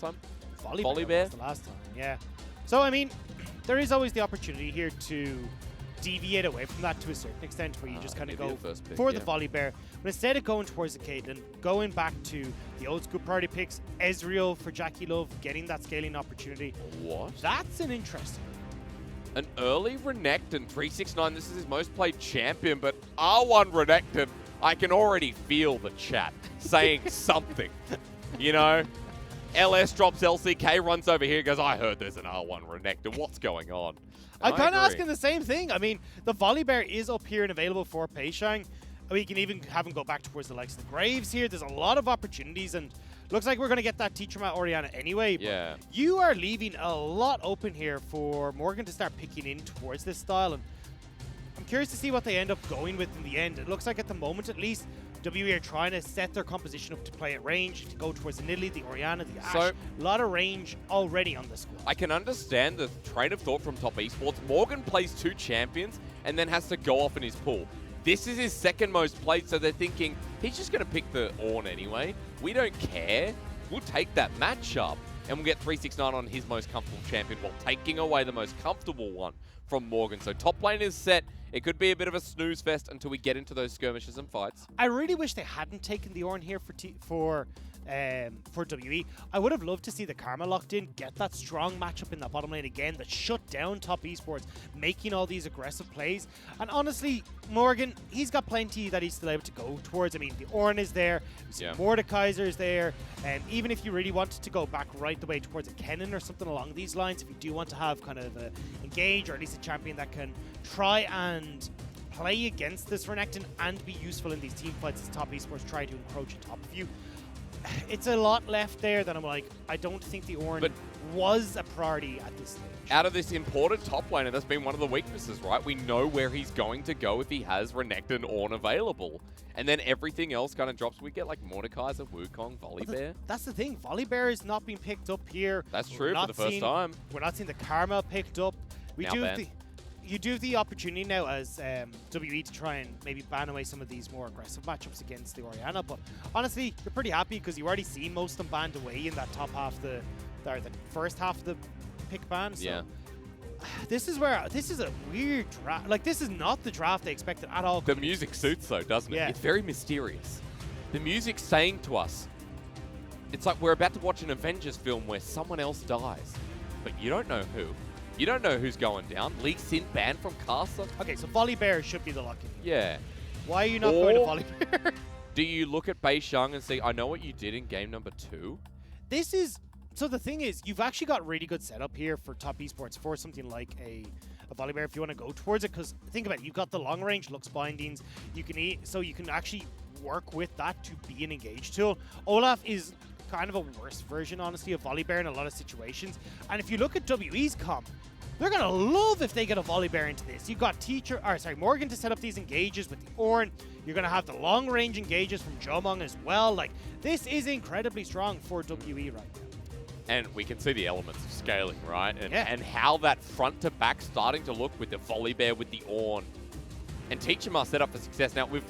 time? Volibear was the last time, yeah. So, I mean, there is always the opportunity here to deviate away from that to a certain extent, where you just kind of go for the Volibear. But instead of going towards the Caitlyn, going back to the old school priority picks, Ezreal for Jackie Love, getting that scaling opportunity. What? That's an interesting one. An early Renekton, 369, this is his most played champion, but R1 Renekton, I can already feel the chat saying something, you know? LS drops LCK, runs over here, goes, I heard there's an R1 Renekton. What's going on? I'm kind of asking the same thing. I mean, the Volibear is up here and available for Peishang. We can even have him go back towards the likes of the Graves here. There's a lot of opportunities, and looks like we're going to get that Teacher Mat Orianna anyway. But yeah. You are leaving a lot open here for Morgan to start picking in towards this style, and I'm curious to see what they end up going with in the end. It looks like at the moment, at least, WE are trying to set their composition up to play at range, to go towards the Nidalee, the Orianna, the Ashe. So, a lot of range already on the squad. I can understand the train of thought from top esports. Morgan plays 2 champions and then has to go off in his pool. This is his second most played, so they're thinking, he's just going to pick the Ornn anyway. We don't care. We'll take that matchup, and we'll get 369 on his most comfortable champion while taking away the most comfortable one from Morgan. So top lane is set. It could be a bit of a snooze fest until we get into those skirmishes and fights. I really wish they hadn't taken the Ornn here for WE. I would have loved to see the Karma locked in, get that strong matchup in that bottom lane again that shut down top esports, making all these aggressive plays. And honestly, Morgan, he's got plenty that he's still able to go towards. I mean, the Ornn is there, Mordekaiser is there, and even if you really wanted to go back right the way towards a Kennen or something along these lines, if you do want to have kind of a engage or at least a champion that can try and play against this Renekton and be useful in these team fights as top esports try to encroach on top of you. It's a lot left there that I'm like, I don't think the Ornn was a priority at this stage. Out of this imported top laner, that's been one of the weaknesses, right? We know where he's going to go if he has Renekton Ornn available. And then everything else kind of drops. We get like Mordekaiser, Wukong, Volibear. That's the thing. Volibear is not being picked up here. That's true for the first time. We're not seeing the Karma picked up. You do have the opportunity now as WE to try and maybe ban away some of these more aggressive matchups against the Orianna, but honestly, you're pretty happy because you already see most of them banned away in that top half, the first half of the pick ban. So yeah. This is a weird draft. Like, this is not the draft they expected at all. The music suits though, doesn't it? Yeah. It's very mysterious. The music's saying to us, it's like we're about to watch an Avengers film where someone else dies, but you don't know who. You don't know who's going down. Lee Sin banned from Castle. Okay, so Volibear should be the lock-in. Yeah. Why are you not going to Volibear? Do you look at Beishang and say, I know what you did in game number 2? So the thing is, you've actually got really good setup here for top esports for something like a Volibear if you want to go towards it, because think about it, you've got the long range Lux bindings, you can actually work with that to be an engage tool. Olaf is kind of a worse version, honestly, of Volibear in a lot of situations. And if you look at WE's comp, they're going to love if they get a Volibear into this. You've got Morgan to set up these engages with the Ornn. You're going to have the long-range engages from Jomong as well. Like, this is incredibly strong for WE right now. And we can see the elements of scaling, right? And how that front-to-back starting to look with the Volibear, with the Ornn. And Teacher Mat set up for success. Now, we've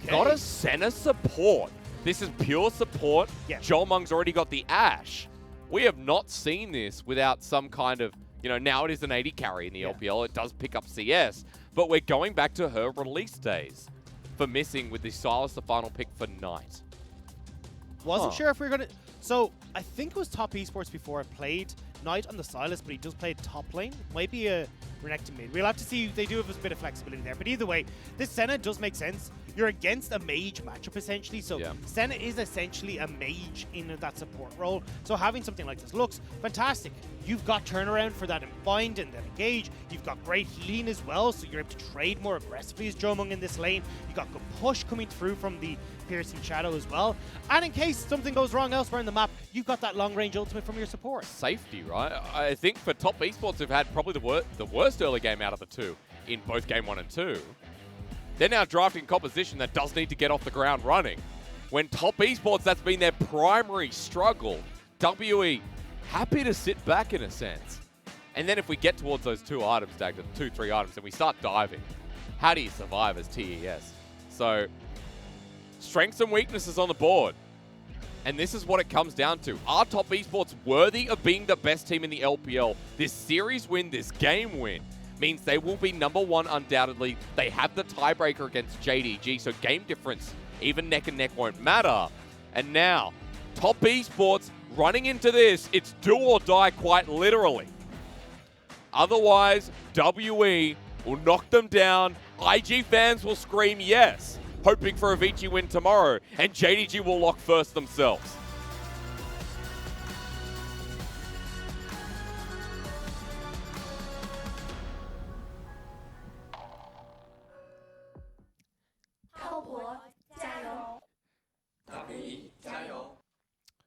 got a Senna support. This is pure support. Yeah. Jomong's already got the Ashe. We have not seen this without some kind of, now it is an 80 carry in the LPL. It does pick up CS. But we're going back to her release days for missing with the Silas, the final pick for Knight. Wasn't sure if we were going to... So, I think it was top esports before I played Knight on the Silas, but he does play top lane. Might be a Renekton mid. We'll have to see. They do have a bit of flexibility there. But either way, this Senna does make sense. You're against a mage matchup, essentially. So, Senna is essentially a mage in that support role. So, having something like this looks fantastic. You've got turnaround for that bind and that engage. You've got great healing as well, so you're able to trade more aggressively as Jomong in this lane. You've got good push coming through from the Piercing Shadow as well. And in case something goes wrong elsewhere in the map, you've got that long-range ultimate from your support. Safety, right? I think for top esports who've had probably the worst early game out of the two in both game 1 and 2, they're now drafting composition that does need to get off the ground running. When top esports, that's been their primary struggle. WE, happy to sit back in a sense. And then if we get towards those 2 items, Dag, the 2-3 items, and we start diving, how do you survive as TES? So, strengths and weaknesses on the board. And this is what it comes down to. Are Top Esports worthy of being the best team in the LPL? This series win, this game win, means they will be #1 undoubtedly. They have the tiebreaker against JDG, so game difference, even neck and neck, won't matter. And now, Top Esports running into this, it's do or die quite literally. Otherwise, WE will knock them down. IG fans will scream yes, hoping for a Vici win tomorrow, and JDG will lock first themselves.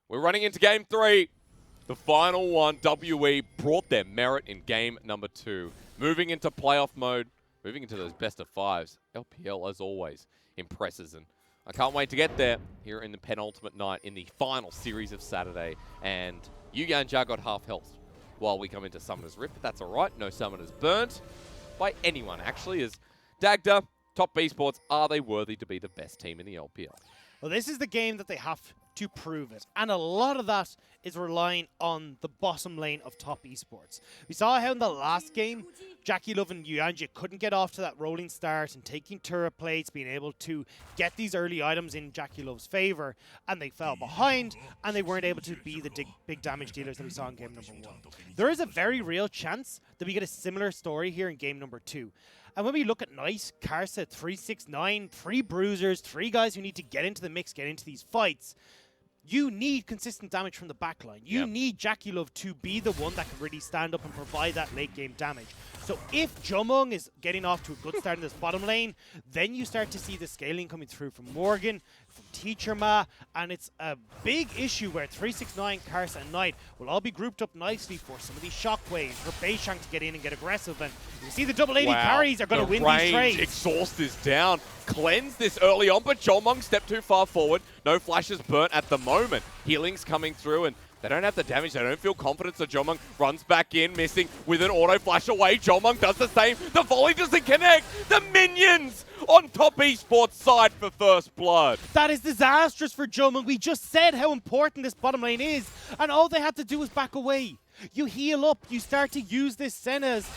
We're running into game 3. The final one, WE brought their merit in game number 2. Moving into playoff mode, moving into those best of 5s. LPL, as always, impresses, and I can't wait to get there here in the penultimate night in the final series of Saturday. And Yuyanja got half health while we come into Summoner's Rift, but that's all right. No Summoners burnt by anyone, actually, as Dagda, Top Esports, are they worthy to be the best team in the LPL? Well, this is the game that they have to prove it. And a lot of that is relying on the bottom lane of Top Esports. We saw how in the last game, JackeyLove and Yuyanja couldn't get off to that rolling start and taking turret plates, being able to get these early items in JackeyLove's favor, and they fell behind, and they weren't able to be the big damage dealers that we saw in game number 1. There is a very real chance that we get a similar story here in game number 2. And when we look at Knight, Karsa, 369, 3 bruisers, 3 guys who need to get into the mix, get into these fights, you need consistent damage from the backline. You need JackeyLove to be the one that can really stand up and provide that late game damage. So if Jomung is getting off to a good start in this bottom lane, then you start to see the scaling coming through from Morgan, from Teacher Ma, and it's a big issue where 369, Karsa, and Knight will all be grouped up nicely for some of these shockwaves, for Beishang to get in and get aggressive. And you see the double 80 carries are going to win these trades. Exhaust is down. Cleanse this early on, but Jomung stepped too far forward. No flashes burnt at the moment. Healing's coming through, and they don't have the damage. They don't feel confident, so Jomung runs back in, missing with an auto flash away. Jomung does the same. The volley doesn't connect. The minions on Top Esports side for first blood. That is disastrous for Jomung. We just said how important this bottom lane is, and all they had to do was back away. You heal up, you start to use this Senna's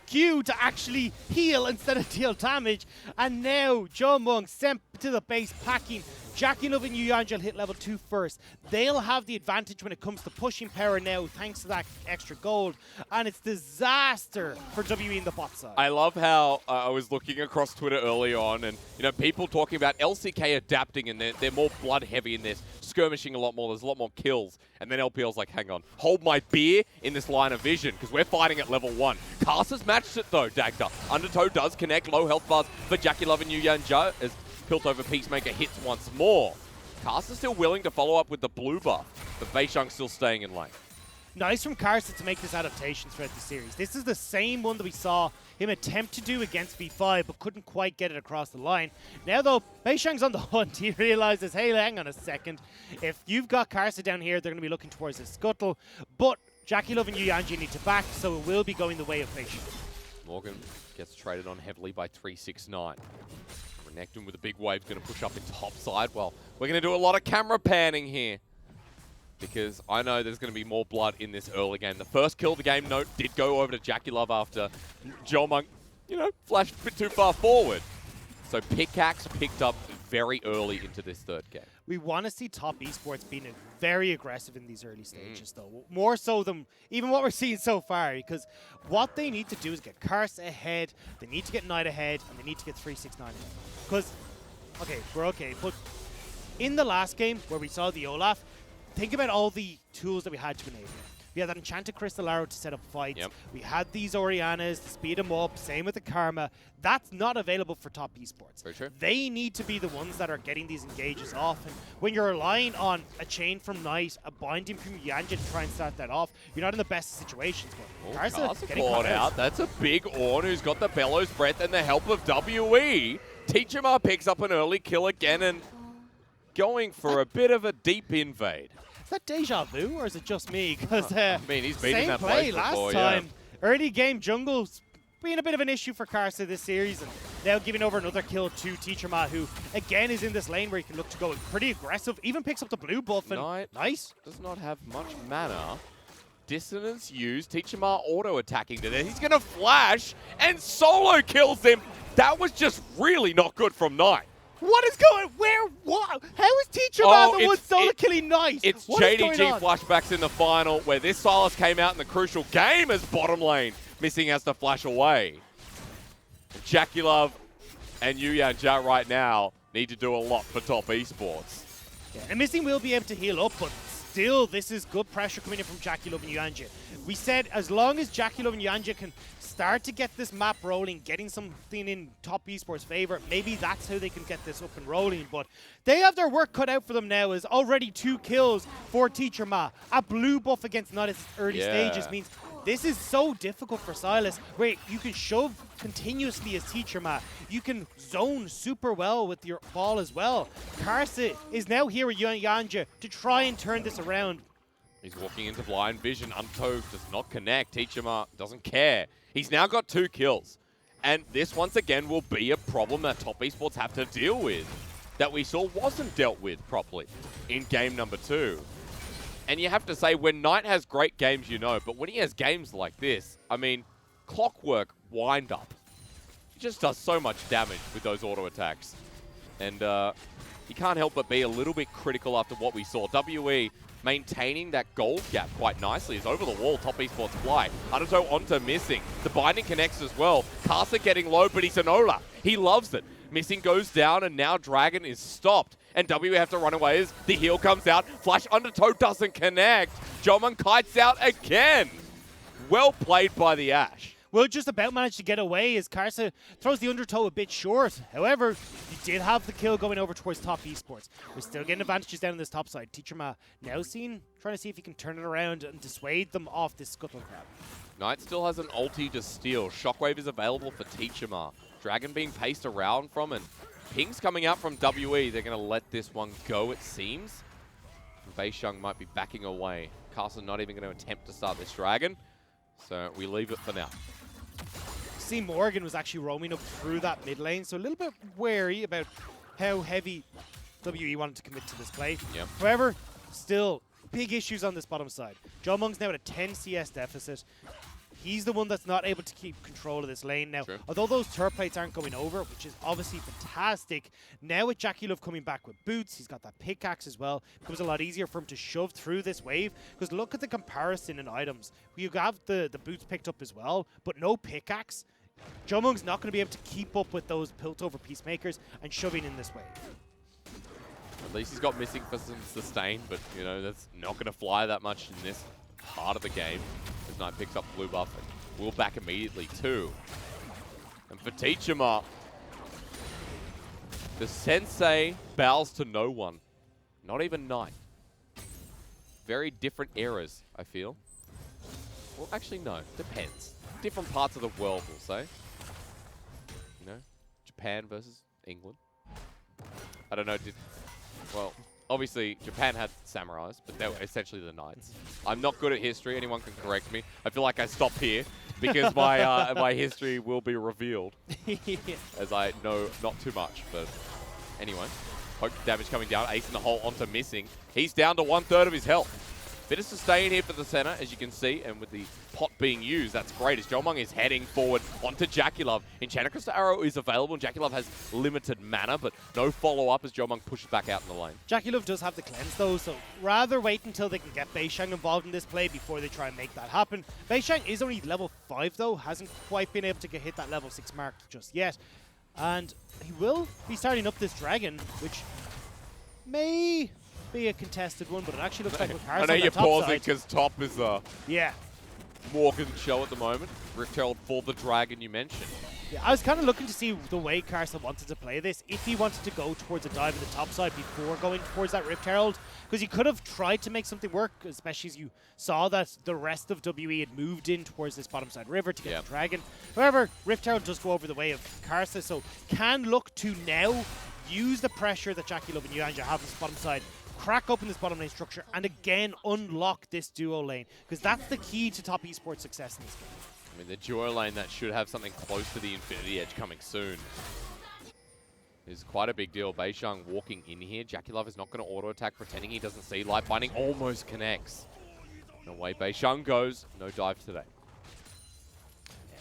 Q to actually heal instead of deal damage, and now Jomung sent to the base packing. JackeyLove and Yuyanja hit level 2 first. They'll have the advantage when it comes to pushing power now thanks to that extra gold, and it's disaster for WE in the bot side. I love how I was looking across Twitter early on, and people talking about LCK adapting, and they're more blood heavy in this, skirmishing a lot more, there's a lot more kills, and then LPL's like, hang on, hold my beer in this line of vision, because we're fighting at level 1. Karsa's matched it though, Dagda. Undertow does connect, low health bars for JackeyLove and Yuyanja as Piltover Peacemaker hits once more. Karsa's still willing to follow up with the blue buff, but Beishang's still staying in lane. Nice from Karsa to make this adaptation throughout the series. This is the same one that we saw him attempt to do against B5, but couldn't quite get it across the line. Now though, Beishang's on the hunt. He realizes, hey, hang on a second. If you've got Karsa down here, they're going to be looking towards the scuttle, but JackeyLove and Yuyanja need to back, so it will be going the way of Beishang. Morgan gets traded on heavily by 369. Renekton with a big wave, going to push up in top side. Well, we're going to do a lot of camera panning here, because I know there's going to be more blood in this early game. The first kill of the game, note, did go over to JackeyLove after Jomung, flashed a bit too far forward. So Pickaxe picked up very early into this third game. We want to see Top Esports being very aggressive in these early stages, though. More so than even what we're seeing so far, because what they need to do is get Karsa ahead, they need to get Knight ahead, and they need to get 369 ahead. Because, okay, we're okay, but in the last game where we saw the Olaf, think about all the tools that we had to enable. We had that Enchanted Crystal Arrow to set up fights. Yep. We had these Orianas to speed them up. Same with the Karma. That's not available for Top Esports. For sure. They need to be the ones that are getting these engages off. And when you're relying on a chain from Knight, a binding from Yuyanja to try and start that off, you're not in the best situations. But Karsa getting caught out. That's a big Ornn who's got the Bellows Breath and the help of WE. Teacher Ma picks up an early kill again and going for a bit of a deep invade. Is that deja vu, or is it just me? Because he's been in that play place last before, time. Early game jungle's been a bit of an issue for Karsa this series, and Now giving over another kill to Teacher Ma, who again is in this lane where he can look to go pretty aggressive, even picks up the blue buff, and nice. Does not have much mana. Dissonance used. Teacher Ma auto-attacking to this. He's going to flash and solo kills him. That was just really not good from Knight. What is going? Where? What? How is Teacher Ma the one solo killing Nice? It's JDG flashbacks in the final where this Silas came out in the crucial game as bottom lane. Missing has to flash away. JackieLove and Yuyanjia right now need to do a lot for top esports. Yeah, and Missing will be able to heal up, but still, this is good pressure coming in from JackieLove and Yuyanjia. We said as long as JackieLove and Yuyanjia can start to get this map rolling, getting something in top esports favor, maybe that's how they can get this up and rolling. But they have their work cut out for them now, as already 2 kills for Teacher Ma. A blue buff against not its early stages means this is so difficult for Silas, where you can shove continuously as Teacher Ma. You can zone super well with your ball as well. Karsa is now here with Yuyanjia to try and turn this around. He's walking into blind vision. Unto does not connect. Teacher Ma doesn't care. He's now got 2 kills. And this, once again, will be a problem that top esports have to deal with, that we saw wasn't dealt with properly in game number 2. And you have to say, when Knight has great games, you know, but when he has games like this, I mean, clockwork wind up. He just does so much damage with those auto attacks. And you can't help but be a little bit critical after what we saw. WE maintaining that gold gap quite nicely is over the wall. Top esports fly. Undertow onto Missing. The binding connects as well. Karsa getting low, but he's an Ola. He loves it. Missing goes down, and now Dragon is stopped. And WE have to run away as the heal comes out. Flash Undertow doesn't connect. Jomon kites out again. Well played by the Ash. Will just about managed to get away as Karsa throws the Undertow a bit short. However, he did have the kill going over towards top esports. We're still getting advantages down on this top side. Teacher Ma now trying to see if he can turn it around and dissuade them off this scuttle crab. Knight still has an ulti to steal. Shockwave is available for Teacher Ma. Dragon being paced around from, and pings coming out from WE. They're going to let this one go, it seems. Beisheng might be backing away. Castle not even going to attempt to start this Dragon, so we leave it for now. See, Morgan was actually roaming up through that mid lane, so a little bit wary about how heavy WE wanted to commit to this play. Yep. However, still big issues on this bottom side. Jomong's now at a 10 CS deficit. He's the one that's not able to keep control of this lane now. True. Although those turret plates aren't going over, which is obviously fantastic, now with JackieLove coming back with boots, he's got that pickaxe as well. It becomes a lot easier for him to shove through this wave, because look at the comparison in items. You have the boots picked up as well, but no pickaxe. Jomong's not going to be able to keep up with those Piltover Peacemakers and shoving in this wave. At least he's got Missing for some sustain, but, you know, that's not going to fly that much in this part of the game. As Knight picks up blue buff and will back immediately too. And for Teacher Ma, the Sensei bows to no one. Not even Knight. Very different eras, I feel. Well, actually, no. Depends. Different parts of the world, we'll say. You know, Japan versus England. I don't know, well, obviously, Japan had samurais, but they were essentially the knights. I'm not good at history. Anyone can correct me. I feel like I stop here because my my history will be revealed, as I know not too much. But anyway, poke damage coming down. Ace in the hole onto Missing. He's down to 1/3 of his health. Bit of sustain here for the center, as you can see, and with the pot being used, that's great, as Jomong is heading forward onto JackieLove. Enchanted Crystal Arrow is available, and JackieLove has limited mana, but no follow-up as Jomong pushes back out in the lane. JackieLove does have the cleanse, though, so rather wait until they can get Beisheng involved in this play before they try and make that happen. Beisheng is only level 5, though, hasn't quite been able to hit that level 6 mark just yet. And he will be starting up this Dragon, which may be a contested one, but it actually looks like with Karsa I know on you're top pausing side. because top is Yeah. Morgan's show at the moment. Rift Herald for the Dragon you mentioned. Yeah, I was kind of looking to see the way Karsa wanted to play this, if he wanted to go towards a dive at the top side before going towards that Rift Herald, because he could have tried to make something work, especially as you saw that the rest of WE had moved in towards this bottom side river to get the Dragon. However, Rift Herald does go over the way of Karsa, so can look to now use the pressure that JackieLove and Yuyanjia have on this bottom side, crack open this bottom lane structure, and again unlock this duo lane, because that's the key to top esports success in this game. I mean, the duo lane that should have something close to the Infinity Edge coming soon is quite a big deal. Beishang walking in here. JackeyLove is not going to auto-attack, pretending he doesn't see. Light Binding almost connects. No way Beishang goes. No dive today.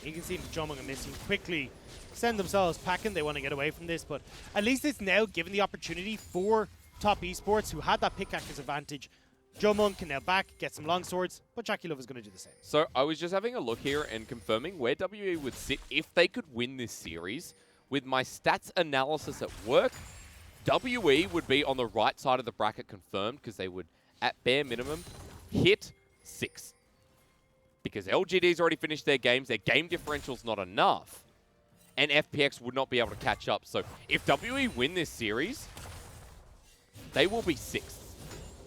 You can see Jomung and Missing quickly send themselves packing. They want to get away from this, but at least it's now given the opportunity for Top Esports, who had that pickaxe advantage. Jomung can now back, get some long swords, but JackeyLove is going to do the same. So I was just having a look here and confirming where WE would sit if they could win this series. With my stats analysis at work, WE would be on the right side of the bracket confirmed because they would, at bare minimum, hit 6. Because LGD's already finished their games, their game differential's not enough, and FPX would not be able to catch up. So if WE win this series, they will be 6th.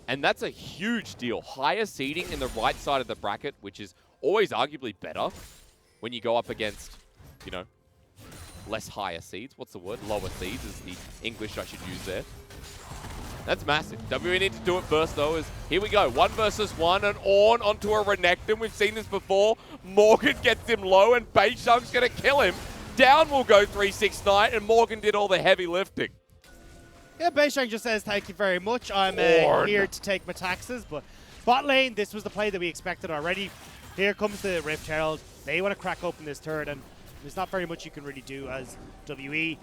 And that's a huge deal. Higher seeding in the right side of the bracket, which is always arguably better when you go up against, you know, less higher seeds. What's the word? Lower seeds is the English I should use there. That's massive. WE need to do it first, though, is here we go. 1 versus 1, and Ornn onto a Renekton. We've seen this before. Morgan gets him low, and Beishang's going to kill him. Down will go 369, and Morgan did all the heavy lifting. Yeah, Beishang just says, thank you very much. I'm here to take my taxes, but bot lane, this was the play that we expected already. Here comes the Rift Herald. They want to crack open this turret, and there's not very much you can really do as WE.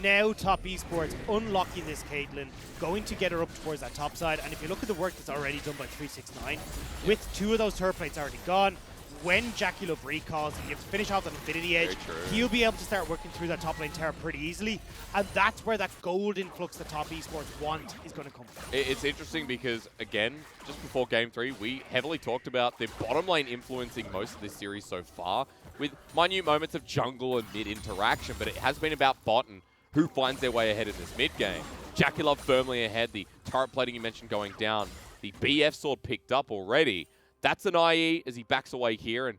Now Top Esports unlocking this Caitlyn, going to get her up towards that top side. And if you look at the work that's already done by 369, with 2 of those turret plates already gone, when JackeyLove recalls and you have to finish off that Infinity Edge, he'll be able to start working through that top lane tower pretty easily. And that's where that gold influx that Top Esports want is going to come from. It's interesting because, again, just before Game 3, we heavily talked about the bottom lane influencing most of this series so far, with minute moments of jungle and mid interaction, but it has been about bot and who finds their way ahead in this mid game. JackeyLove firmly ahead, the turret plating you mentioned going down, the BF sword picked up already. That's an IE as he backs away here, and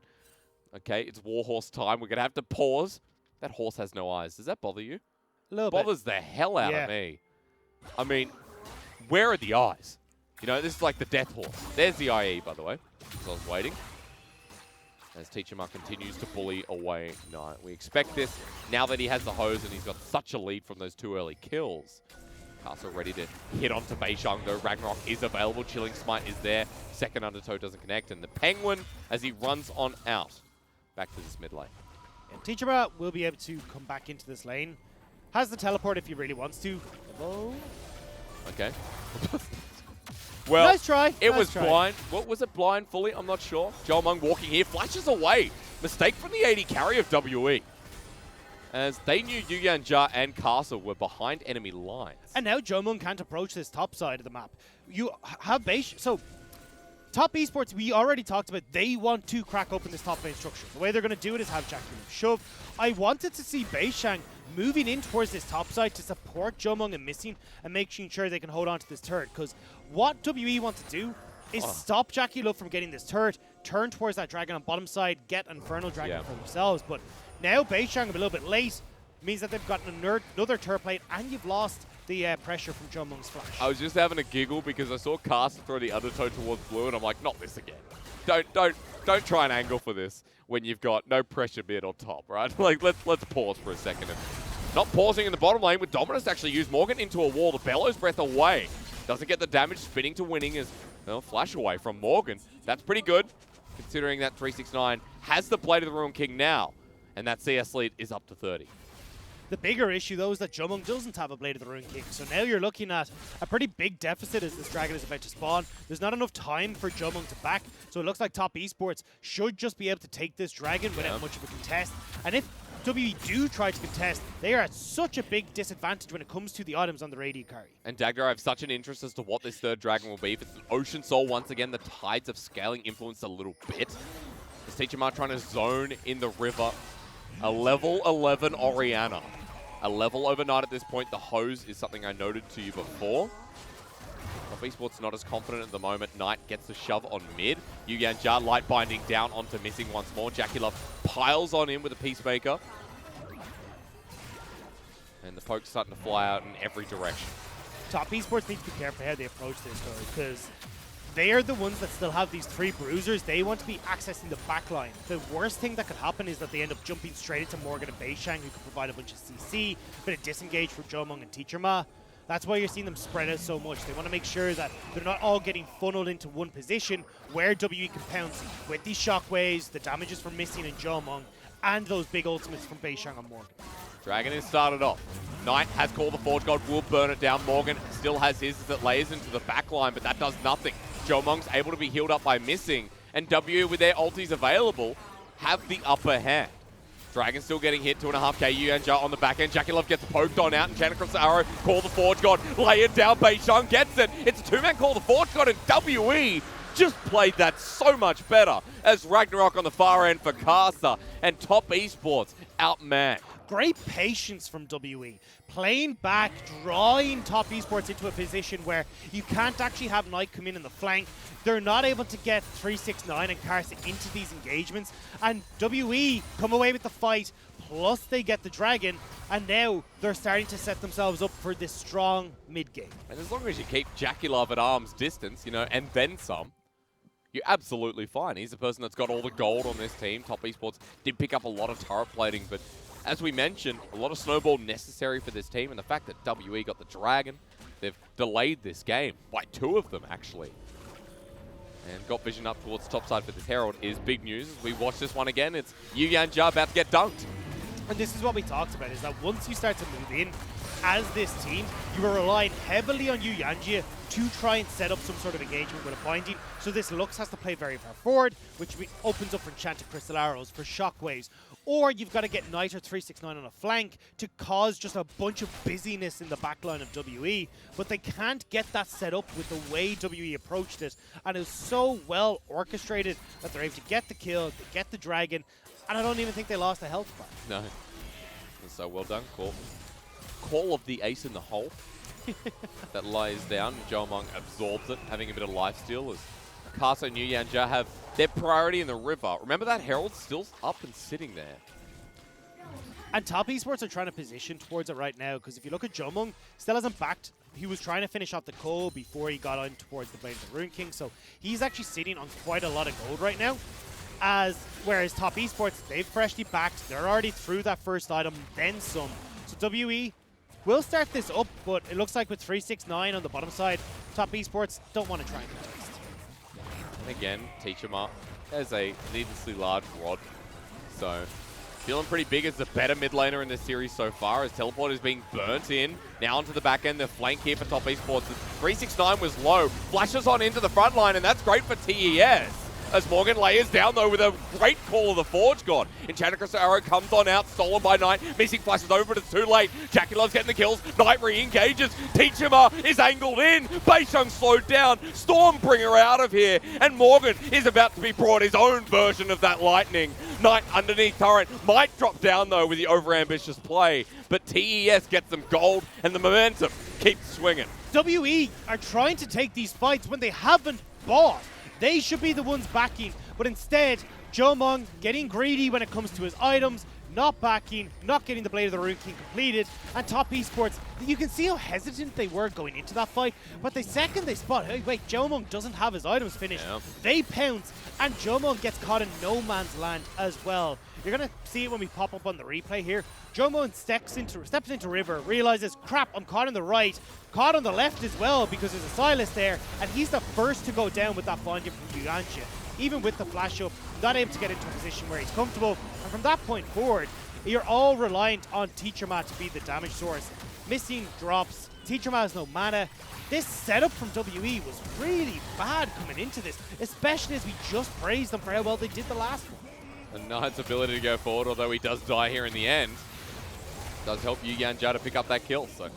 okay, it's Warhorse time. We're going to have to pause. That horse has no eyes. Does that bother you? A little bit. Bothers the hell out of me. I mean, where are the eyes? You know, this is like the death horse. There's the IE, by the way, as I was waiting. As Teacher Mark continues to bully away Knight. We expect this now that he has the hose and he's got such a lead from those 2 early kills. Castle ready to hit onto Beishang, though. Ragnarok is available. Chilling Smite is there. Second Undertow doesn't connect. And the Penguin, as he runs on out, back to this mid lane. And Teacher Mark will be able to come back into this lane. Has the teleport if he really wants to. Oh. Okay. Well, nice try. It was blind. What was it? Blind fully? I'm not sure. Jomung walking here, flashes away. Mistake from the AD carry of WE. As they knew Yuyan Ja and Castle were behind enemy lines. And now Jomung can't approach this top side of the map. You have so Top Esports, we already talked about, they want to crack open this top lane structure. The way they're going to do it is have JackeyLove shove. I wanted to see Beishang moving in towards this top side to support Jomung and Missing and making sure they can hold on to this turret. Because what WE want to do is stop JackeyLove from getting this turret, turn towards that dragon on bottom side, get Infernal Dragon for themselves. But now Beishang a little bit late means that they've gotten another turret plate, and you've lost the pressure from Jomung's flash. I was just having a giggle because I saw Castle throw the Undertow towards blue, and I'm like, not this again. Don't try and angle for this when you've got no pressure mid on top, right? Like, let's pause for a second. And not pausing in the bottom lane with Dominus actually used Morgan into a wall. The Bellows Breath away. Doesn't get the damage, spinning to winning as flash away from Morgan. That's pretty good, considering that 369 has the Blade of the Ruined King now, and that CS lead is up to 30. The bigger issue, though, is that Jomung doesn't have a Blade of the Ruined King. So now you're looking at a pretty big deficit as this dragon is about to spawn. There's not enough time for Jomung to back. So it looks like Top Esports should just be able to take this dragon without much of a contest. And if WE do try to contest, they are at such a big disadvantage when it comes to the items on the AD carry. And Dagger, I have such an interest as to what this third dragon will be. If it's an Ocean Soul, once again, the tides of scaling influence a little bit. Is Teacher Mark trying to zone in the river? A level 11 Orianna. A level over Knight at this point. The hose is something I noted to you before. Top Esports not as confident at the moment. Knight gets the shove on mid. Yuyan Ja light binding down onto Missing once more. JackeyLove piles on in with a Peacemaker. And the poke's starting to fly out in every direction. Top Esports need to be careful how they approach this, though, because they are the ones that still have these 3 bruisers. They want to be accessing the backline. The worst thing that could happen is that they end up jumping straight into Morgan and Beishang, who can provide a bunch of CC, bit of disengage for Jomung and Teacher Ma. That's why you're seeing them spread out so much. They want to make sure that they're not all getting funneled into one position where WE can pounce with these shockwaves, the damages from Missing and Jomung, and those big ultimates from Beishang and Morgan. Dragon has started off. Knight has called the Forge God, will burn it down. Morgan still has his that layers into the back line, but that does nothing. Jomung's able to be healed up by Missing, and W, with their ultis available, have the upper hand. Dragon still getting hit, 2.5k. Yuanja on the back end. JackieLove gets poked on out, and Chen across the arrow. Call the Forge God, lay it down. Beishang gets it. It's a 2-man call the Forge God, and WE just played that so much better as Ragnarok on the far end for Casa, and Top Esports outmanned. Great patience from WE. Playing back, drawing Top Esports into a position where you can't actually have Knight come in the flank. They're not able to get 369 and Karsa into these engagements. And WE come away with the fight, plus they get the Dragon, and now they're starting to set themselves up for this strong mid-game. And as long as you keep JackieLove at arm's distance, you know, and then some, you're absolutely fine. He's the person that's got all the gold on this team. Top Esports did pick up a lot of turret plating, but as we mentioned, a lot of snowball necessary for this team, and the fact that WE got the Dragon, they've delayed this game by 2 of them, actually. And got vision up towards the top side for this Herald is big news. As we watch this one again, it's Yuanja about to get dunked. And this is what we talked about, is that once you start to move in as this team, you are relying heavily on Yuanja to try and set up some sort of engagement with a binding. So this Lux has to play very far forward, which opens up for Enchanted Crystal Arrows, for Shockwaves. Or you've got to get Knight or 369 on a flank to cause just a bunch of busyness in the backline of WE. But they can't get that set up with the way WE approached it. And it was so well orchestrated that they're able to get the kill, they get the Dragon, and I don't even think they lost a health bar. No. So well done, Call. Call of the ace in the hole. That lies down. Jomung absorbs it, having a bit of lifesteal as Casa and Yuanja have their priority in the river. Remember that Herald's still up and sitting there. And Top Esports are trying to position towards it right now, because if you look at Jomung, still hasn't backed. He was trying to finish off the Ko before he got on towards the Blade of the Rune King, so he's actually sitting on quite a lot of gold right now. Whereas Top Esports, they've freshly backed. They're already through that first item, then some. So WE will start this up, but it looks like with 369 on the bottom side, Top Esports don't want to try and contest. And again, Teacher Ma has a needlessly large rod. So feeling pretty big as the better mid laner in this series so far, as Teleport is being burnt in. Now onto the back end, the flank here for Top Esports. 369 was low, flashes on into the front line, and that's great for TES. As Morgan layers down, though, with a great call of the Forge God. Enchanted Crystal Arrow comes on out, stolen by Knight. Missing flashes over, but it's too late. JackieLove's getting the kills. Knight re-engages. Teacher Ma is angled in. Beishang slowed down. Stormbringer out of here. And Morgan is about to be brought his own version of that lightning. Knight underneath turret. Might drop down, though, with the overambitious play. But TES gets them gold, and the momentum keeps swinging. WE are trying to take these fights when they haven't bought. They should be the ones backing, but instead, Jomung getting greedy when it comes to his items, not backing, not getting the Blade of the Rune King completed, and Top Esports, you can see how hesitant they were going into that fight, but the second they spot, hey, wait, Jomung doesn't have his items finished, they pounce, and Jomung gets caught in no man's land as well. You're going to see it when we pop up on the replay here. Jomung steps into river, realizes, crap, I'm caught on the right, caught on the left as well because there's a Silas there, and he's the first to go down with that binding from Yuanja. Even with the flash up, not able to get into a position where he's comfortable, and from that point forward, you're all reliant on Teacher Ma to be the damage source. Missing drops, Teacher Ma has no mana. This setup from WE was really bad coming into this, especially as we just praised them for how well they did the last one. And Knight's ability to go forward, although he does die here in the end, does help Yuanja to pick up that kill. So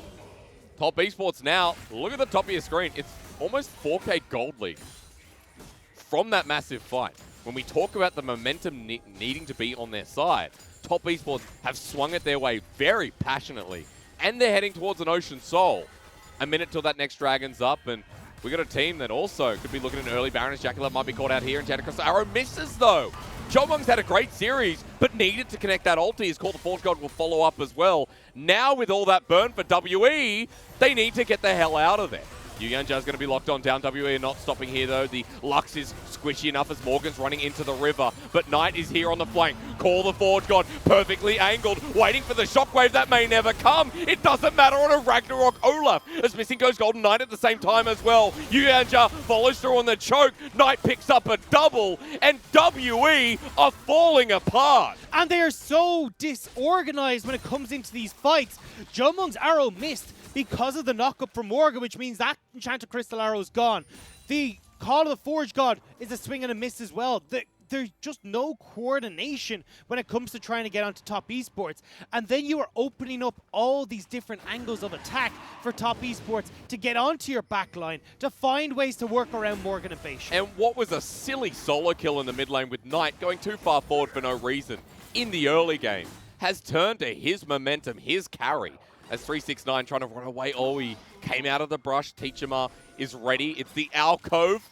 Top Esports now, look at the top of your screen. It's almost 4K Gold League from that massive fight. When we talk about the momentum needing to be on their side, Top Esports have swung it their way very passionately. And they're heading towards an Ocean Soul. A minute till that next Dragon's up, and we got a team that also could be looking at an early Baroness. JackieLove might be caught out here, and Enchanted Crystal Arrow misses though. Jomung's had a great series, but needed to connect that ulti. His Call the Forge God will follow up as well. Now with all that burn for WE, they need to get the hell out of there. Yuyanja's going to be locked on down. WE not stopping here, though. The Lux is squishy enough as Morgan's running into the river. But Knight is here on the flank. Call the Forge God, perfectly angled, waiting for the shockwave that may never come. It doesn't matter on a Ragnarok Olaf, as missing goes Golden Knight at the same time as well. Yuyanja follows through on the choke. Knight picks up a double, and WE are falling apart. And they are so disorganized when it comes into these fights. Jomung's arrow missed because of the knock-up from Morgan, which means that Enchanted Crystal arrow is gone. The Call of the Forge God is a swing and a miss as well. There's just no coordination when it comes to trying to get onto top esports. And then you are opening up all these different angles of attack for top esports to get onto your backline, to find ways to work around Morgan and Beishan. And what was a silly solo kill in the mid lane with Knight going too far forward for no reason in the early game has turned to his momentum, his carry. As 369 trying to run away. Oh, he came out of the brush. Teachama is ready. It's the alcove.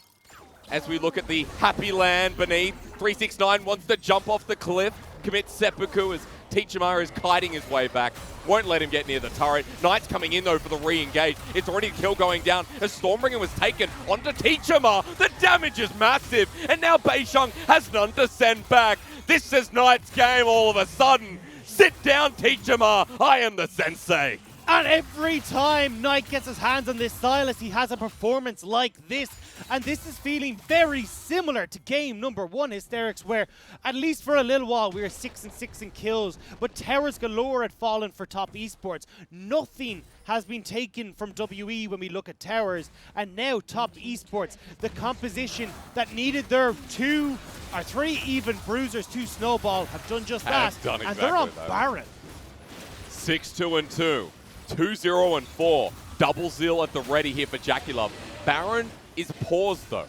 As we look at the happy land beneath, 369 wants to jump off the cliff, commit seppuku as Teachama is kiting his way back. Won't let him get near the turret. Knight's coming in, though, for the re-engage. It's already a kill going down as Stormbringer was taken onto Teachama. The damage is massive, and now Beishan has none to send back. This is Knight's game all of a sudden. Sit down, Teachama. I am the sensei. And every time Knight gets his hands on this Silas, he has a performance like this. And this is feeling very similar to game number 1, Hysterics, where at least for a little while we were 6-6 in kills, but towers galore had fallen for top esports. Nothing has been taken from WE when we look at towers, and now top esports, the composition that needed their 2 or 3 even bruisers to snowball, have done just that, and they're on Baron. 6-2-2. 2-0-4. Double Zeal at the ready here for Jackie Love. Baron is paused, though.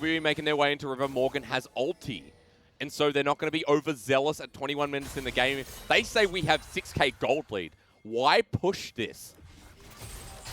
WE making their way into River. Morgan has ulti. And so they're not going to be overzealous at 21 minutes in the game. They say we have 6k gold lead. Why push this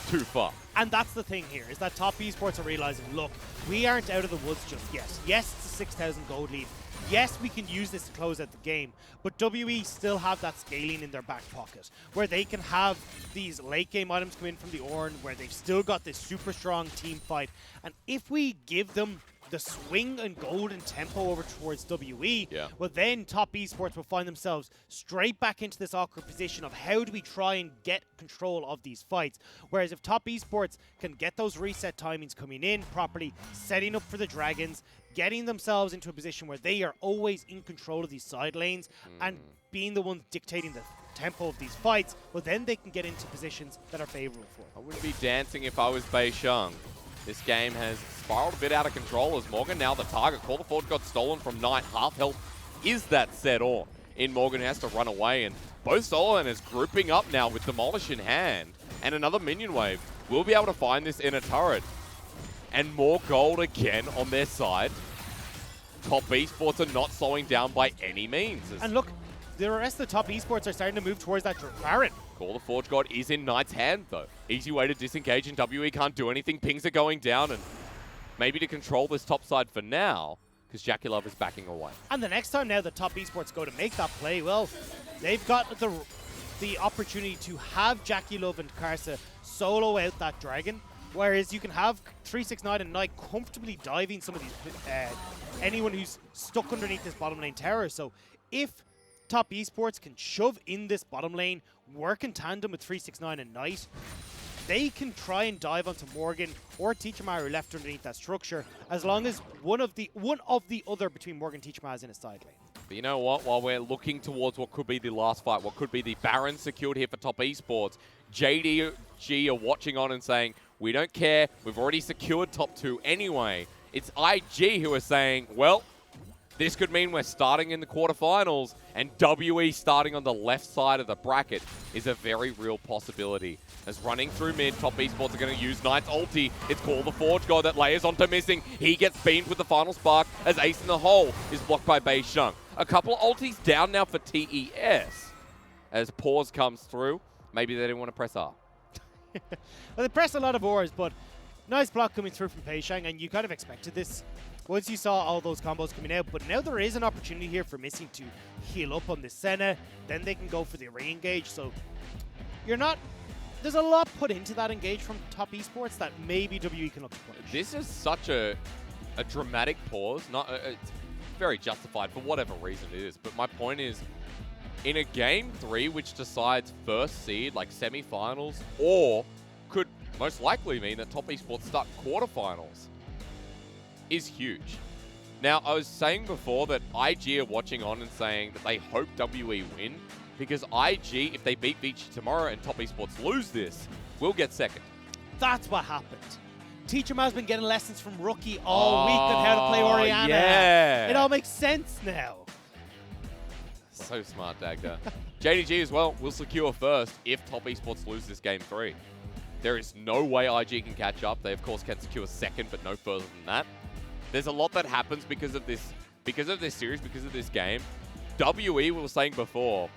too far? And that's the thing here, is that top esports are realizing, look, we aren't out of the woods just yet. Yes, it's a 6,000 gold lead. Yes, we can use this to close out the game, but WE still have that scaling in their back pocket, where they can have these late game items come in from the Ornn, where they've still got this super strong team fight. And if we give them the swing and gold and tempo over towards WE, well then top esports will find themselves straight back into this awkward position of how do we try and get control of these fights. Whereas if top esports can get those reset timings coming in properly, setting up for the Dragons, getting themselves into a position where they are always in control of these side lanes and being the ones dictating the tempo of these fights, well then they can get into positions that are favorable for them. I wouldn't be dancing if I was Beishan. This game has spiraled a bit out of control as Morgan now the target. Call the Forge got stolen from Knight. Half health is that set on. In Morgan has to run away, and both solo laners grouping up now with Demolish in hand. And another minion wave. We'll be able to find this in a turret. And more gold again on their side. Top esports are not slowing down by any means. And look, the rest of the top esports are starting to move towards that Baron. Call the Forge God is in Knight's hand, though. Easy way to disengage, and WE can't do anything. Pings are going down, and maybe to control this top side for now, because Jackie Love is backing away. And the next time now the top esports go to make that play, well, they've got the opportunity to have Jackie Love and Karsa solo out that dragon, whereas you can have 369 and Knight comfortably diving some of these anyone who's stuck underneath this bottom lane tower. So if top esports can shove in this bottom lane, work in tandem with 369 and Knight, they can try and dive onto Morgan or Teachama left underneath that structure, as long as one of the other between Morgan and Teachama is in a side lane. But you know what? While we're looking towards what could be the last fight, what could be the Baron secured here for top esports, JDG are watching on and saying, we don't care, we've already secured top 2 anyway. It's IG who are saying, well, this could mean we're starting in the quarterfinals, and WE starting on the left side of the bracket is a very real possibility. As running through mid, top esports are going to use Knight's ulti. It's called the Forge God that layers onto missing. He gets beamed with the final spark as Ace in the hole is blocked by Beishan. A couple of ultis down now for TES as pause comes through. Maybe they didn't want to press R. Well, they pressed a lot of ores, but nice block coming through from Beishan, and you kind of expected this once you saw all those combos coming out. But now there is an opportunity here for Missing to heal up on the Senna. Then they can go for the re-engage. So you're not there's a lot put into that engage from top esports that maybe WE can look to punish. This is such a dramatic pause. Not it's very justified for whatever reason it is. But my point is, in a game 3 which decides first seed, like semi-finals, or could most likely mean that top esports start quarterfinals, is huge. Now, I was saying before that IG are watching on and saying that they hope WE win, because IG, if they beat Vici tomorrow and top esports lose this, will get second. That's what happened. Teacher has been getting lessons from Rookie all week on how to play Orianna. Yeah. It all makes sense now. So smart, Dagda. JDG as well will secure first if top esports lose this game 3. There is no way IG can catch up. They, of course, can secure second, but no further than that. There's a lot that happens because of this series, because of this game. WE, we were saying before,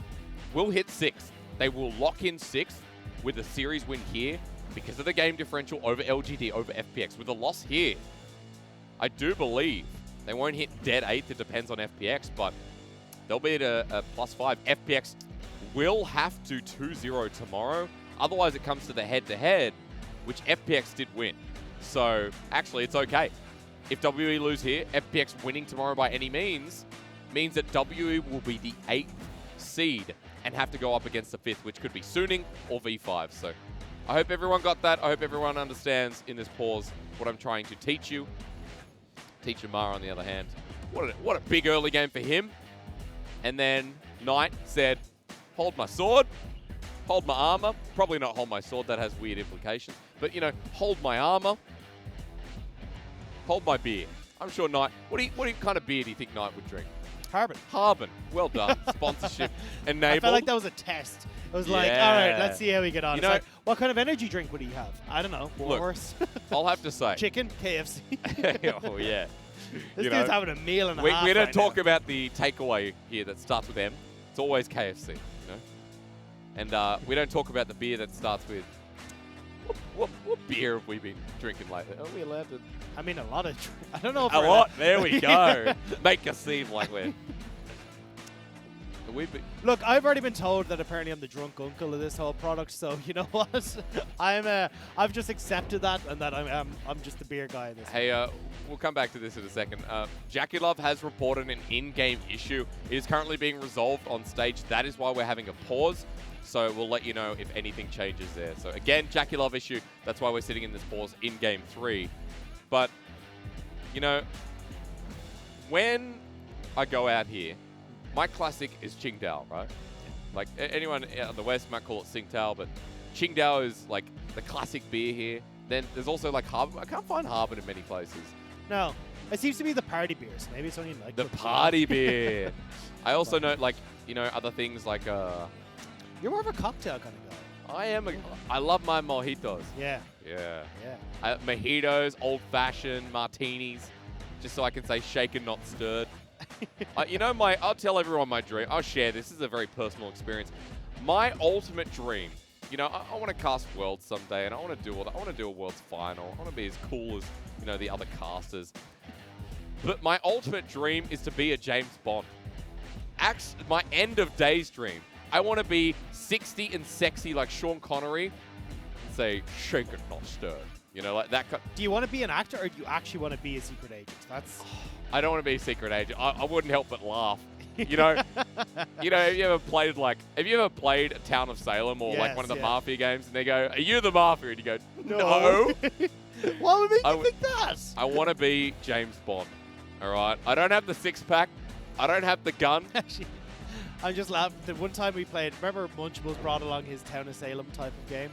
will hit 6th. They will lock in 6th with a series win here because of the game differential over LGD, over FPX. With a loss here, I do believe they won't hit dead 8th. It depends on FPX, but they'll be at a +5. FPX will have to 2-0 tomorrow. Otherwise, it comes to the head-to-head, which FPX did win. So, actually, it's okay. If WE lose here, FPX winning tomorrow by any means that WE will be the 8th seed and have to go up against the 5th, which could be Suning or V5. So, I hope everyone got that. I hope everyone understands in this pause what I'm trying to teach you. Teacher Mara, on the other hand, what a big early game for him. And then Knight said, hold my sword, hold my armor. Probably not hold my sword, that has weird implications. But, you know, hold my armor, hold my beer. I'm sure Knight, what kind of beer do you think Knight would drink? Harbin. Well done. Sponsorship enabled. I felt like that was a test. It was like, all right, let's see how we get on. You It's know, like, what kind of energy drink would he have? I don't know. Horse. I'll have to say. Chicken? KFC? Oh, yeah. This dude's having a meal and a half We don't right talk now. about the takeaway here that starts with M. It's always KFC, you know? And we don't talk about the beer that starts with... What beer have we been drinking lately? Are we allowed to... I mean, a lot of... I don't know if A we're lot? allowed- There we go. Make us seem like we're... Look, I've already been told that apparently I'm the drunk uncle of this whole product, so you know what? I've just accepted that, and that I'm just the beer guy in this. Hey, we'll come back to this in a second. Jackie Love has reported an in-game issue. It is currently being resolved on stage. That is why we're having a pause. So we'll let you know if anything changes there. So again, Jackie Love issue. That's why we're sitting in this pause in Game 3. But, you know, when I go out here, my classic is Qingdao, right? Like, anyone out in the West might call it Tsingtao, but Qingdao is, like, the classic beer here. Then there's also, like, Harbin. I can't find Harbin in many places. No. It seems to be the party beers. Maybe it's only like... The party beer. I also know, like, you know, other things like... You're more of a cocktail kind of guy. I love my mojitos. Yeah. Yeah. Mojitos, old-fashioned, martinis, just so I can say shaken, not stirred. You know, I'll tell everyone my dream. I'll share this. This is a very personal experience. My ultimate dream, you know, I want to cast Worlds someday, and I want to do all that. I want to do a Worlds final. I want to be as cool as, you know, the other casters. But my ultimate dream is to be a James Bond. My end of days dream. I want to be 60 and sexy like Sean Connery and say, shaken, not stirred. You know, like that. Do you want to be an actor, or do you actually want to be a secret agent? That's... I don't want to be a secret agent. I wouldn't help but laugh. You know, have you ever played Town of Salem or like one of the Mafia games, and they go, "Are you the Mafia?" And you go, "No." Why would make you think that? I want to be James Bond. All right. I don't have the six-pack. I don't have the gun. Actually, I'm just laughing. The one time we played, remember Munchables brought along his Town of Salem type of game?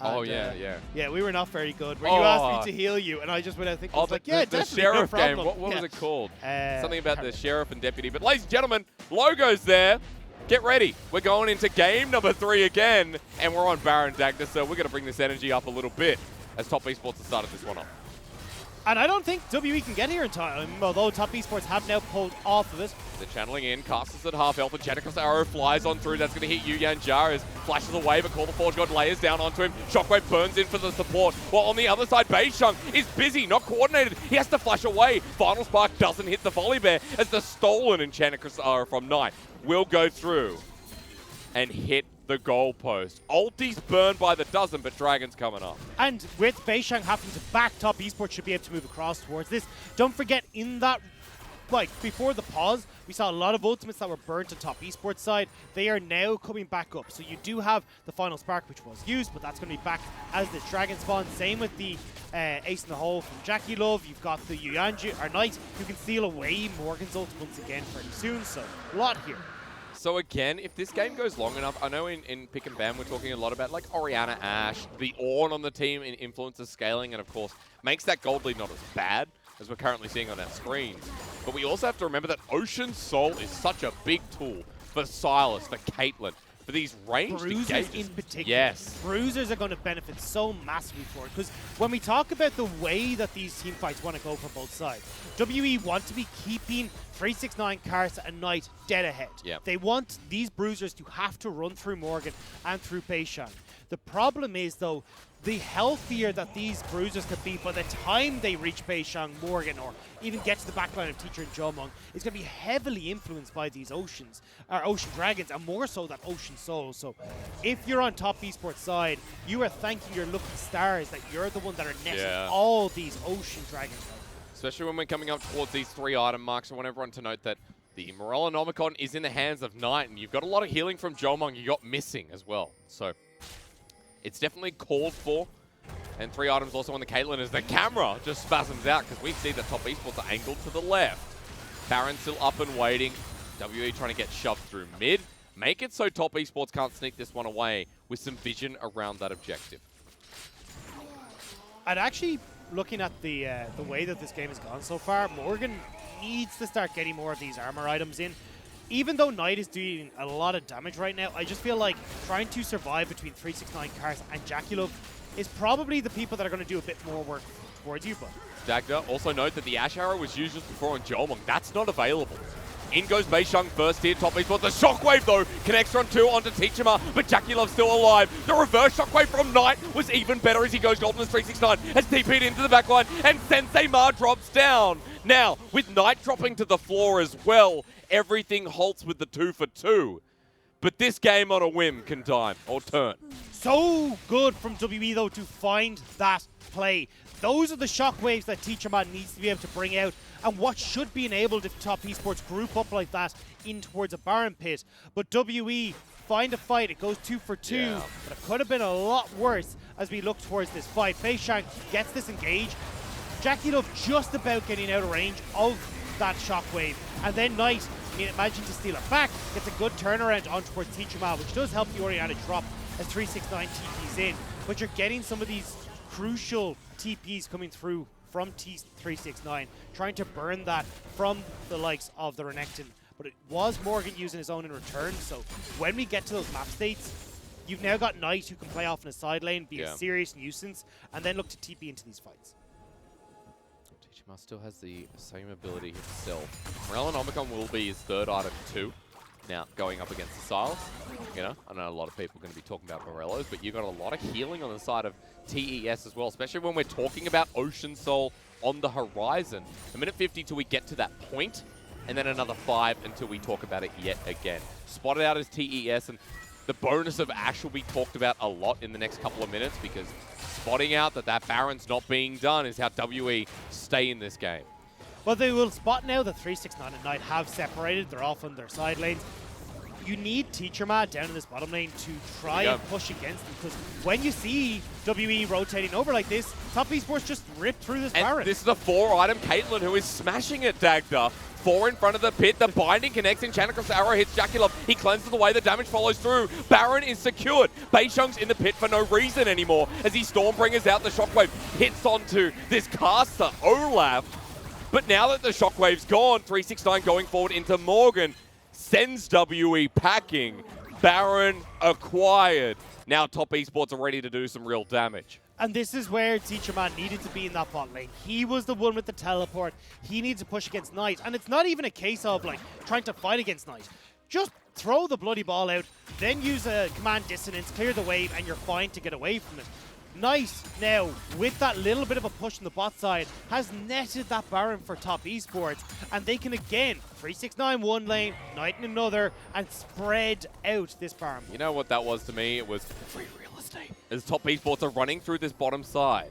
And, yeah. Yeah, we were not very good. Where you asked me to heal you, and I just went out thinking, the sheriff game. What was it called? Something about the sheriff and deputy. But ladies and gentlemen, Logo's there. Get ready. We're going into game number 3 again, and we're on Baron Dagda, so we're going to bring this energy up a little bit as Top Esports has started this one off. And I don't think WE can get here in time, although Top Esports have now pulled off of it. They're channeling in, Castles at half health, and Jenicus arrow flies on through. That's going to hit Yuyan Jaras. Flashes away, but Call the Forge God layers down onto him. Shockwave burns in for the support. While on the other side, Beisheng is busy, not coordinated. He has to flash away. Final Spark doesn't hit the volley bear as the stolen Enchanted Crisara from Knight will go through and hit the goalpost. Ulti's burned by the dozen, but Dragon's coming up. And with Beishang having to back, top Esports should be able to move across towards this. Don't forget, in that, like, before the pause, we saw a lot of ultimates that were burnt to top Esports side. They are now coming back up. So you do have the final spark, which was used, but that's going to be back as this Dragon spawn. Same with the ace in the hole from Jackie Love. You've got the Yuanju, or Knight, who can steal away Morgan's ult once again pretty soon. So a lot here. So again, if this game goes long enough, I know in Pick and Ban we're talking a lot about like Orianna Ashe, the Ornn on the team influences scaling, and of course makes that gold lead not as bad as we're currently seeing on our screens. But we also have to remember that Ocean Soul is such a big tool for Silas, for Caitlyn, for these ranged Bruisers engages. in particular. Yes. Bruisers are going to benefit so massively for it, because when we talk about the way that these team fights want to go for both sides, WE want to be keeping 369, Karsa, and Knight dead ahead. Yep. They want these bruisers to have to run through Morgan and through Beishang. The problem is, though, the healthier that these bruisers could be by the time they reach Beishang, Morgan, or even get to the backline of Teacher and Jomong, is going to be heavily influenced by these Ocean Dragons, and more so that Ocean Soul. So if you're on top Esports side, you are thanking your lucky stars that you're the one that are netting all these Ocean Dragons. Especially when we're coming up towards these 3 item marks. I want everyone to note that the Morellonomicon is in the hands of Knight, and you've got a lot of healing from Jomong you got missing as well. So it's definitely called for. And 3 items also on the Caitlyn as the camera just spasms out, because we see that top Esports are angled to the left. Baron still up and waiting. WE trying to get shoved through mid. Make it so top Esports can't sneak this one away with some vision around that objective. I'd actually, looking at the way that this game has gone so far, Morgan needs to start getting more of these armor items in. Even though Knight is doing a lot of damage right now, I just feel like trying to survive between 369, Cars, and Jackie Love is probably the people that are going to do a bit more work towards you. But Dagda, also note that the Ash Arrow was used just before on Jomong. That's not available. In goes Beishang first here, top Esports. The Shockwave, though, connects on 2 onto Teachima, but Jackie Love's still alive. The reverse Shockwave from Knight was even better as he goes Golden 369, has TP'd into the backline, and Sensei Ma drops down. Now, with Knight dropping to the floor as well, everything halts with the 2 for 2. But this game on a whim can time, or turn. So good from WE, though, to find that play. Those are the shockwaves that Teacherman needs to be able to bring out, and what should be enabled if top Esports group up like that in towards a Baron pit. But WE find a fight. It goes 2 for 2, but it could have been a lot worse as we look towards this fight. Beishang gets this engage. Jackie Love just about getting out of range of that shockwave, and then Knight, managing to steal it back, gets a good turnaround on towards Teacherman, which does help the Orianna drop as 369 TPs in. But you're getting some of these crucial TPs coming through from T369, trying to burn that from the likes of the Renekton. But it was Morgan using his own in return, so when we get to those map states, you've now got Knight who can play off in a side lane, be a serious nuisance, and then look to TP into these fights. Teachima still has the same ability himself. Morellonomicon will be his 3rd item too. Now, going up against the Silas, you know, I know a lot of people are going to be talking about Morellos, but you've got a lot of healing on the side of TES as well, especially when we're talking about Ocean Soul on the horizon. A minute 50 till we get to that point, and then another 5 until we talk about it yet again. Spotted out as TES, and the bonus of Ashe will be talked about a lot in the next couple of minutes, because spotting out that Baron's not being done is how WE stay in this game. Well, they will spot now that 369 and Knight have separated. They're off on their side lanes. You need Teacherma down in this bottom lane to try and push against them, because when you see WE rotating over like this, top Esports just rip through this Baron. This is a 4-item Caitlyn who is smashing it, Dagda. 4 in front of the pit, the binding connects in, Chanacroft's arrow hits Jackie Love. He cleanses away, the damage follows through. Baron is secured. Beishang's in the pit for no reason anymore as he Stormbringer's out, the Shockwave hits onto this caster, Olaf. But now that the Shockwave's gone, 369 going forward into Morgan, sends WE packing. Baron acquired. Now top Esports are ready to do some real damage. And this is where Teacherman needed to be in that bot lane. He was the one with the teleport. He needs to push against Knight. And it's not even a case of like trying to fight against Knight. Just throw the bloody ball out, then use a command dissonance, clear the wave, and you're fine to get away from it. Nice now, with that little bit of a push on the bot side, has netted that Baron for top esports, and they can again 369 one lane, Knight in another, and spread out this Baron. You know what that was to me? It was free real estate. As top esports are running through this bottom side.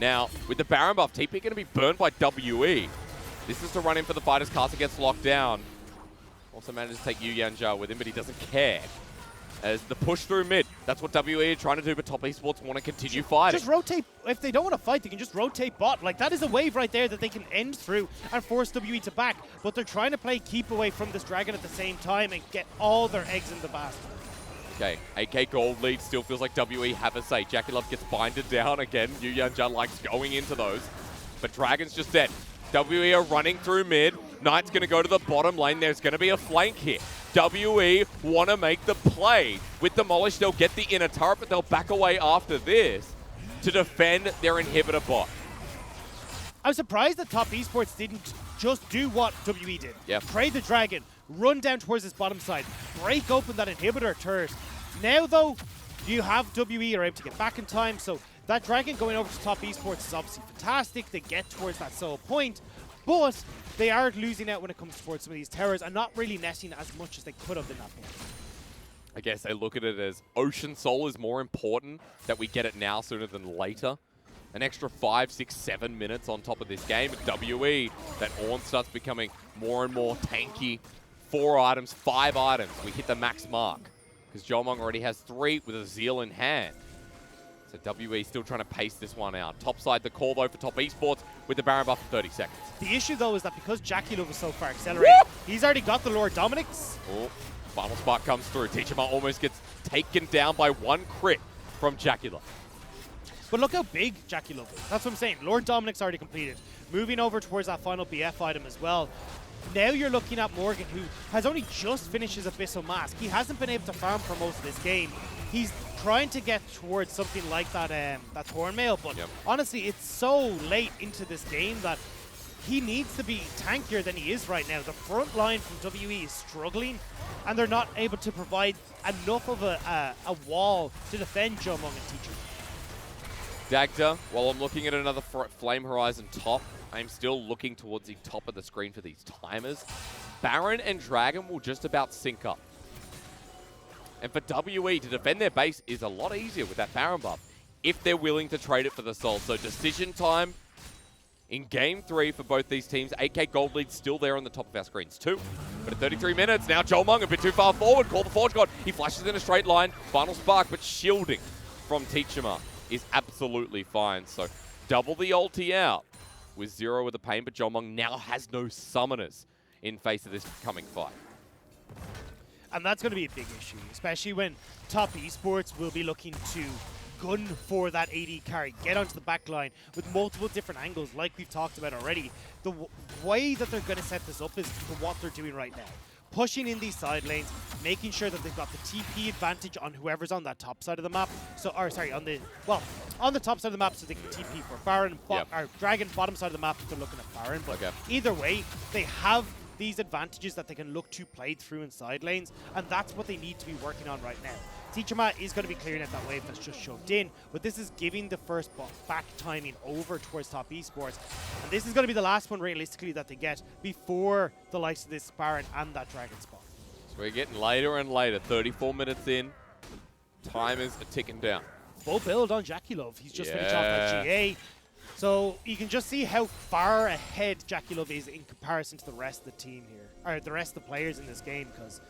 Now, with the Baron buff, TP going to be burned by WE. This is to run in for the fighters. Caster gets locked down. Also manages to take Yu Yanzhao with him, but he doesn't care. As the push through mid, that's what WE are trying to do, but top esports want to continue fighting. Just rotate. If they don't want to fight, they can just rotate bot. Like, that is a wave right there that they can end through and force WE to back. But they're trying to play keep away from this dragon at the same time and get all their eggs in the basket. Okay, AK gold lead still feels like WE have a say. Jackie Love gets binded down again. Yu Yanzhao likes going into those, but Dragon's just dead. WE are running through mid. Knight's going to go to the bottom lane. There's going to be a flank here. WE want to make the play. With Demolish, they'll get the inner turret, but they'll back away after this to defend their inhibitor bot. I'm surprised that top esports didn't just do what WE did. Yep. Trade the dragon, run down towards this bottom side, break open that inhibitor turret. Now, though, you have WE are able to get back in time, so that dragon going over to top esports is obviously fantastic. They get towards that solo point, but they are losing out when it comes towards some of these towers and not really netting as much as they could have in that point. I guess they look at it as Ocean Soul is more important, that we get it now sooner than later. An extra 5, 6, 7 minutes on top of this game. At WE, that Ornn starts becoming more and more tanky. 4 items, 5 items. We hit the max mark because Jomong already has 3 with a Zeal in hand. So WE still trying to pace this one out. Top side, the call though for top esports with the Baron buff for 30 seconds. The issue though is that because Jackie Love is so far accelerated, he's already got the Lord Dominic's. Oh, final spark comes through. Teachama almost gets taken down by 1 crit from Jackie Love. But look how big Jackie Love is. That's what I'm saying. Lord Dominic's already completed. Moving over towards that final BF item as well. Now you're looking at Morgan, who has only just finished his Abyssal Mask. He hasn't been able to farm for most of this game. He's trying to get towards something like that Thornmail, but honestly, it's so late into this game that he needs to be tankier than he is right now. The front line from WE is struggling, and they're not able to provide enough of a wall to defend Jomong and Teacher. Dagda, while I'm looking at another Flame Horizon top, I'm still looking towards the top of the screen for these timers. Baron and Dragon will just about sync up. And for WE to defend their base is a lot easier with that Baron buff if they're willing to trade it for the soul. So decision time in Game 3 for both these teams. 8K gold lead still there on the top of our screens too. But at 33 minutes, now Jomong a bit too far forward. Call the Forge God. He flashes in a straight line. Final spark, but shielding from Teachama is absolutely fine. So double the ulti out with 0 with the pain, but Jomong now has no summoners in face of this coming fight. And that's going to be a big issue, especially when top esports will be looking to gun for that AD carry, get onto the back line with multiple different angles like we've talked about already. The way that they're going to set this up is for what they're doing right now. Pushing in these side lanes, making sure that they've got the TP advantage on whoever's on that top side of the map. So, or sorry, on the top side of the map, so they can TP for Baron, or Dragon, bottom side of the map if they're looking at Baron. But either way, they have these advantages that they can look to play through in side lanes, and that's what they need to be working on right now. Teachama is going to be clearing out that wave that's just shoved in, but this is giving the first back timing over towards top esports. And this is going to be the last one realistically that they get before the likes of this Baron and that Dragon spot. So we're getting later and later, 34 minutes in, timers are ticking down. Full build on Jackie Love. He's just finished off that GA. So you can just see how far ahead Jackie Love is in comparison to the rest of the team here, or the rest of the players in this game, because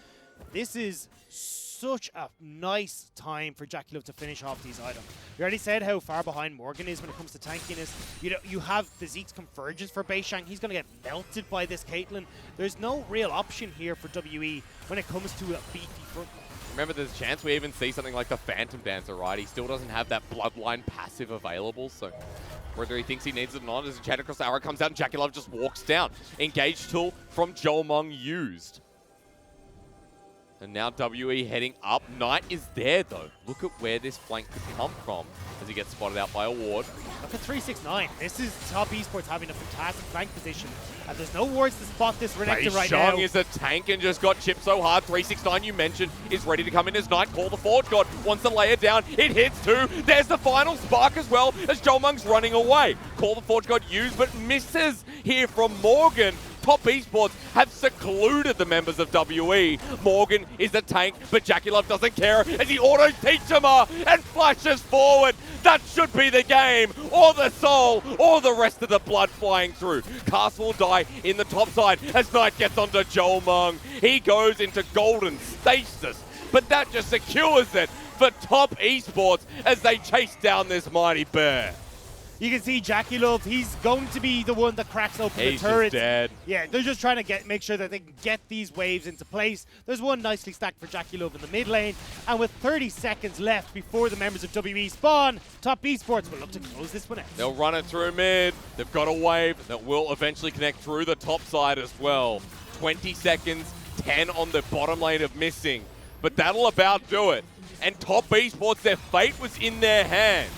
this is such a nice time for Jackie Love to finish off these items. We already said how far behind Morgan is when it comes to tankiness. You know, you have the Zeke's Convergence for Beishang. He's going to get melted by this Caitlyn. There's no real option here for WE when it comes to a beefy front. Remember, there's a chance we even see something like the Phantom Dancer, right? He still doesn't have that Bloodline passive available, so whether he thinks he needs it or not, as a chat across the arrow comes out and Jackie Love just walks down. Engage tool from Jomong used. And now WE heading up. Knight is there, though. Look at where this flank could come from as he gets spotted out by a ward. Look at 369. This is Top Esports having a fantastic flank position. And there's no wards to spot this Renekton right now. Shang is a tank and just got chipped so hard. 369, you mentioned, is ready to come in as Knight. Call the Forge God. Wants to lay it down. It hits too. There's the final spark as well as Jolmung's running away. Call the Forge God used, but misses here from Morgan. Top Esports have secluded the members of WE. Morgan is the tank, but Jackie Love doesn't care as he autos Teachama and flashes forward. That should be the game, or the soul, or the rest of the blood flying through. Castle will die in the top side as Knight gets onto Jolmung. He goes into golden stasis, but that just secures it for Top Esports as they chase down this mighty bear. You can see Jackie Love, he's going to be the one that cracks open the turret. He's dead. Yeah, they're just trying to make sure that they can get these waves into place. There's one nicely stacked for Jackie Love in the mid lane. And with 30 seconds left before the members of WE spawn, Top Esports will look to close this one out. They'll run it through mid. They've got a wave that will eventually connect through the top side as well. 20 seconds, 10 on the bottom lane of missing. But that'll about do it. And Top Esports, their fate was in their hands.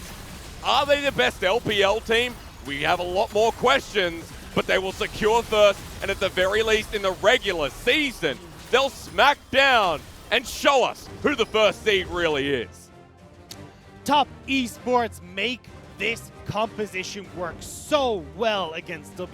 Are they the best LPL team? We have a lot more questions, but they will secure first, and at the very least in the regular season, they'll smack down and show us who the first seed really is. Top Esports make this composition work so well against